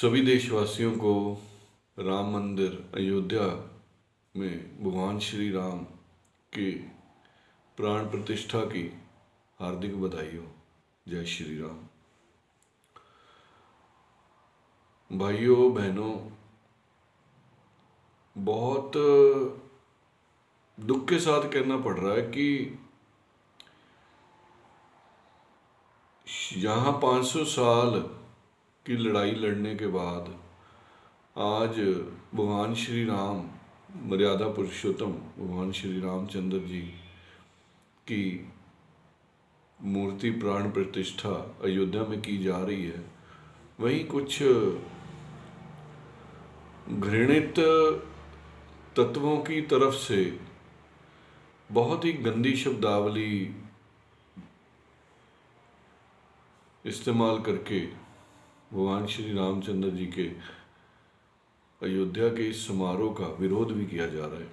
सभी देशवासियों को राम मंदिर अयोध्या में भगवान श्री राम के प्राण प्रतिष्ठा की हार्दिक बधाई हो। जय श्री राम। भाइयों बहनों, बहुत दुख के साथ कहना पड़ रहा है कि यहाँ 500 साल की लड़ाई लड़ने के बाद आज भगवान श्री राम, मर्यादा पुरुषोत्तम भगवान श्री रामचंद्र जी की मूर्ति प्राण प्रतिष्ठा अयोध्या में की जा रही है। वहीं कुछ घृणित तत्वों की तरफ से बहुत ही गंदी शब्दावली इस्तेमाल करके भगवान श्री रामचंद्र जी के अयोध्या के इस समारोह का विरोध भी किया जा रहा है।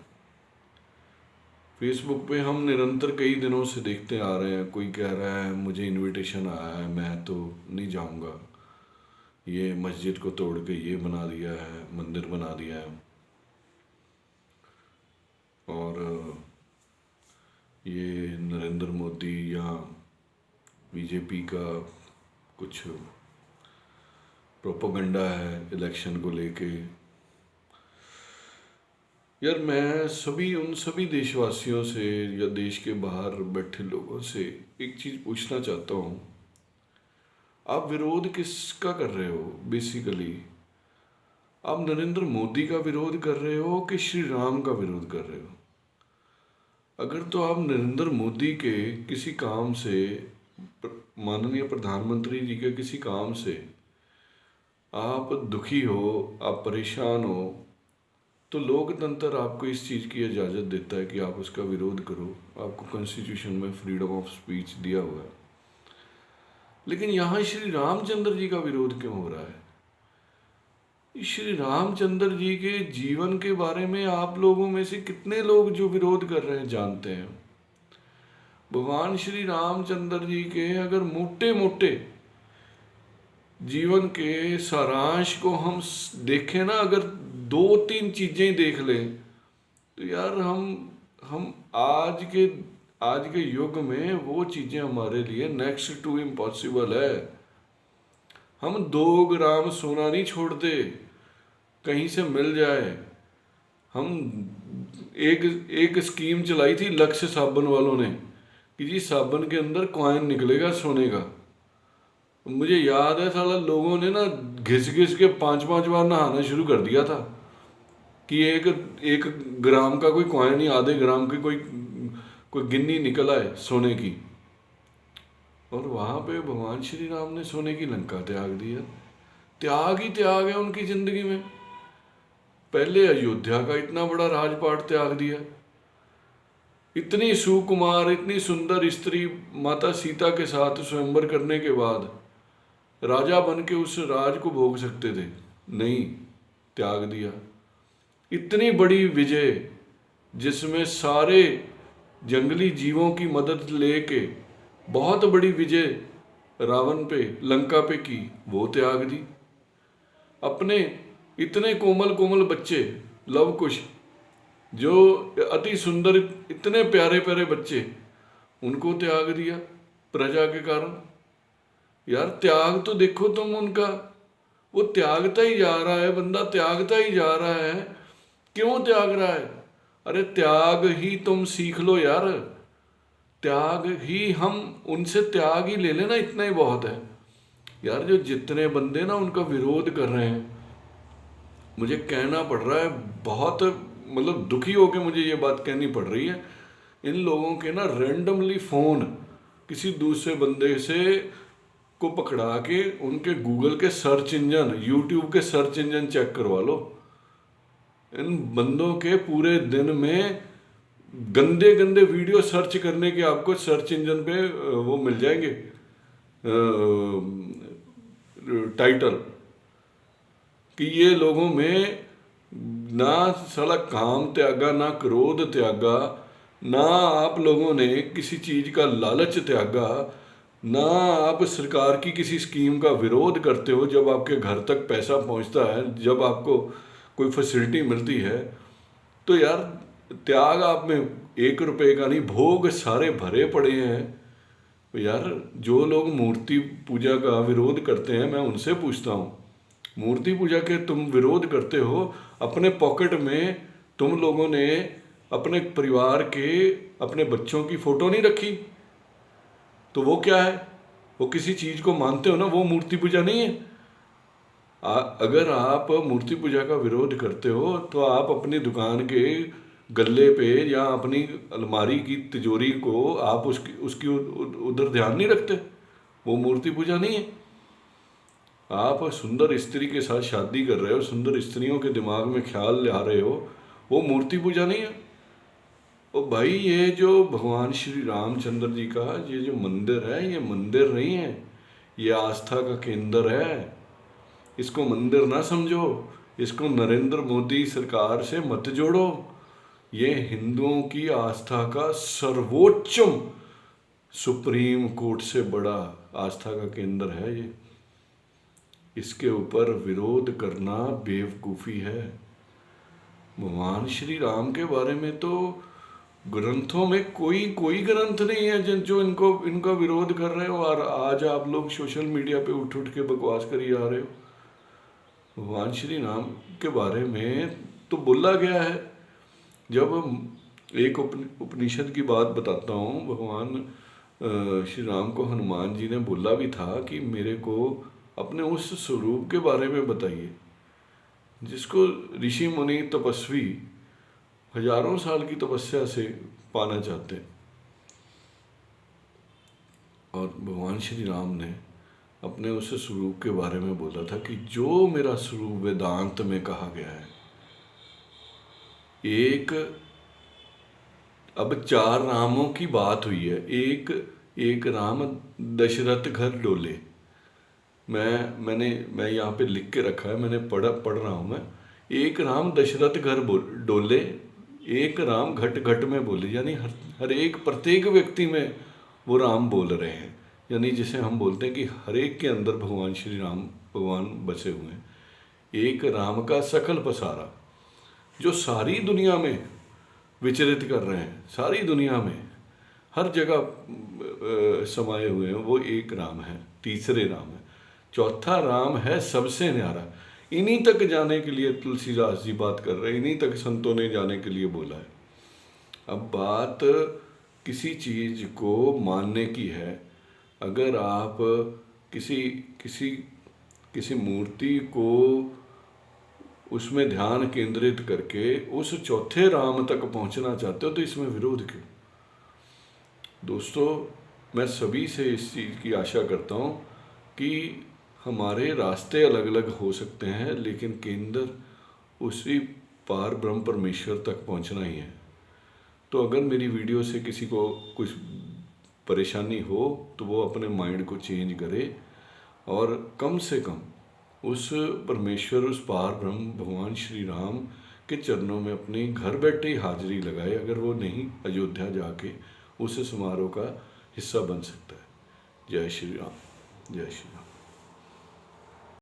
फेसबुक पे हम निरंतर कई दिनों से देखते आ रहे हैं, कोई कह रहा है मुझे इनविटेशन आया है, मैं तो नहीं जाऊंगा, ये मस्जिद को तोड़ के ये बना दिया है, मंदिर बना दिया है, और ये नरेंद्र मोदी या बीजेपी का कुछ प्रोपोगंडा है इलेक्शन को लेके। यार, मैं उन सभी देशवासियों से या देश के बाहर बैठे लोगों से एक चीज़ पूछना चाहता हूँ, आप विरोध किसका कर रहे हो? बेसिकली आप नरेंद्र मोदी का विरोध कर रहे हो कि श्री राम का विरोध कर रहे हो? अगर तो आप नरेंद्र मोदी के किसी काम से, माननीय प्रधानमंत्री जी के किसी काम से आप दुखी हो, आप परेशान हो, तो लोकतंत्र आपको इस चीज़ की इजाज़त देता है कि आप उसका विरोध करो। आपको कॉन्स्टिट्यूशन में फ्रीडम ऑफ स्पीच दिया हुआ है। लेकिन यहाँ श्री रामचंद्र जी का विरोध क्यों हो रहा है? श्री रामचंद्र जी के जीवन के बारे में आप लोगों में से कितने लोग जो विरोध कर रहे हैं जानते हैं? भगवान श्री रामचंद्र जी के अगर मोटे मोटे जीवन के सारांश को हम देखें ना, अगर 2-3 चीजें ही देख लें, तो यार हम आज के युग में वो चीजें हमारे लिए नेक्स्ट टू इम्पॉसिबल है। हम 2 ग्राम सोना नहीं छोड़ते, कहीं से मिल जाए। हम एक स्कीम चलाई थी लक्ष्य साबुन वालों ने कि जी साबुन के अंदर कॉइन निकलेगा सोने का। मुझे याद है साला लोगों ने ना घिस घिस के 5-5 बार नहाना शुरू कर दिया था कि एक ग्राम का कोई कॉइन ही, आधे ग्राम की कोई गिन्नी निकल आए सोने की। और वहां पे भगवान श्री राम ने सोने की लंका त्याग दिया। त्याग ही त्याग है उनकी जिंदगी में। पहले अयोध्या का इतना बड़ा राजपाट त्याग दिया, इतनी सुकुमार, इतनी सुंदर स्त्री माता सीता के साथ स्वयंवर करने के बाद राजा बन के उस राज को भोग सकते थे, नहीं, त्याग दिया। इतनी बड़ी विजय जिसमें सारे जंगली जीवों की मदद लेके बहुत बड़ी विजय रावण पे, लंका पे की, वो त्याग दी। अपने इतने कोमल कोमल बच्चे, लव कुश, जो अति सुंदर, इतने प्यारे प्यारे बच्चे, उनको त्याग दिया प्रजा के कारण। यार त्याग तो देखो तुम उनका, वो त्यागता ही जा रहा है, बंदा त्यागता ही जा रहा है। क्यों त्याग रहा है? अरे त्याग ही तुम सीख लो यार, त्याग ही, हम उनसे त्याग ही ले लेना, इतना ही बहुत है। यार जो जितने बंदे ना उनका विरोध कर रहे हैं, मुझे कहना पड़ रहा है, बहुत मतलब दुखी होकर मुझे ये बात कहनी पड़ रही है, इन लोगों के ना रैंडमली फ़ोन किसी दूसरे बंदे से को पकड़ा के उनके गूगल के सर्च इंजन, यूट्यूब के सर्च इंजन चेक करवा लो। इन बंदों के पूरे दिन में गंदे गंदे वीडियो सर्च करने के आपको सर्च इंजन पे वो मिल जाएंगे टाइटल, कि ये लोगों में ना साला काम त्यागा, ना क्रोध त्यागा, ना आप लोगों ने किसी चीज का लालच त्यागा, ना आप सरकार की किसी स्कीम का विरोध करते हो जब आपके घर तक पैसा पहुंचता है, जब आपको कोई फैसिलिटी मिलती है, तो यार त्याग आप में 1 रुपए का नहीं, भोग सारे भरे पड़े हैं। तो यार जो लोग मूर्ति पूजा का विरोध करते हैं, मैं उनसे पूछता हूँ, मूर्ति पूजा के तुम विरोध करते हो, अपने पॉकेट में तुम लोगों ने अपने परिवार के, अपने बच्चों की फोटो नहीं रखी, तो वो क्या है? वो किसी चीज को मानते हो ना, वो मूर्ति पूजा नहीं है। अगर आप मूर्ति पूजा का विरोध करते हो तो आप अपनी दुकान के गल्ले पे या अपनी अलमारी की तिजोरी को आप उसकी उसकी उधर ध्यान नहीं रखते, वो मूर्ति पूजा नहीं है। आप सुंदर स्त्री के साथ शादी कर रहे हो, सुंदर स्त्रियों के दिमाग में ख्याल ला रहे हो, वो मूर्ति पूजा नहीं है। ओ भाई, ये जो भगवान श्री रामचंद्र जी का ये जो मंदिर है, ये मंदिर नहीं है, ये आस्था का केंद्र है। इसको मंदिर ना समझो, इसको नरेंद्र मोदी सरकार से मत जोड़ो। ये हिंदुओं की आस्था का सर्वोच्चम, सुप्रीम कोर्ट से बड़ा आस्था का केंद्र है ये। इसके ऊपर विरोध करना बेवकूफ़ी है। भगवान श्री राम के बारे में तो ग्रंथों में कोई कोई ग्रंथ नहीं है जो इनको इनका विरोध कर रहे हो, और आज आप लोग सोशल मीडिया पे उठ उठ के बकवास करी जा रहे हो। भगवान श्री राम के बारे में तो बोला गया है। जब एक उपनिषद की बात बताता हूँ, भगवान श्री राम को हनुमान जी ने बोला भी था कि मेरे को अपने उस स्वरूप के बारे में बताइए जिसको ऋषि मुनि तपस्वी हजारों साल की तपस्या से पाना चाहते हैं। और भगवान श्री राम ने अपने उस स्वरूप के बारे में बोला था कि जो मेरा स्वरूप वेदांत में कहा गया है। एक, अब 4 रामों की बात हुई है। एक राम दशरथ घर डोले। मैं यहाँ पे लिख के रखा है, मैंने पढ़ रहा हूँ मैं। एक राम दशरथ घर डोले, एक राम घट घट में बोले, यानी हर एक प्रत्येक व्यक्ति में वो राम बोल रहे हैं। यानी जिसे हम बोलते हैं कि हर एक के अंदर भगवान श्री राम भगवान बसे हुए हैं। एक राम का सकल पसारा, जो सारी दुनिया में विचरित कर रहे हैं, सारी दुनिया में हर जगह समाये हुए हैं, वो एक राम है। तीसरे राम है, चौथा राम है सबसे न्यारा। इन्हीं तक जाने के लिए तुलसीदास जी बात कर रहे हैं, इन्हीं तक संतों ने जाने के लिए बोला है। अब बात किसी चीज को मानने की है। अगर आप किसी किसी किसी मूर्ति को उसमें ध्यान केंद्रित करके उस चौथे राम तक पहुंचना चाहते हो, तो इसमें विरोध क्यों? दोस्तों, मैं सभी से इस चीज़ की आशा करता हूं कि हमारे रास्ते अलग अलग हो सकते हैं, लेकिन केंद्र उसी पार ब्रह्म परमेश्वर तक पहुंचना ही है। तो अगर मेरी वीडियो से किसी को कुछ परेशानी हो तो वो अपने माइंड को चेंज करे और कम से कम उस परमेश्वर, उस पार ब्रह्म भगवान श्री राम के चरणों में अपनी घर बैठे ही हाजिरी लगाए। अगर वो नहीं, अयोध्या जाके उस समारोह का हिस्सा बन सकता है। जय श्री राम, जय श्री राम।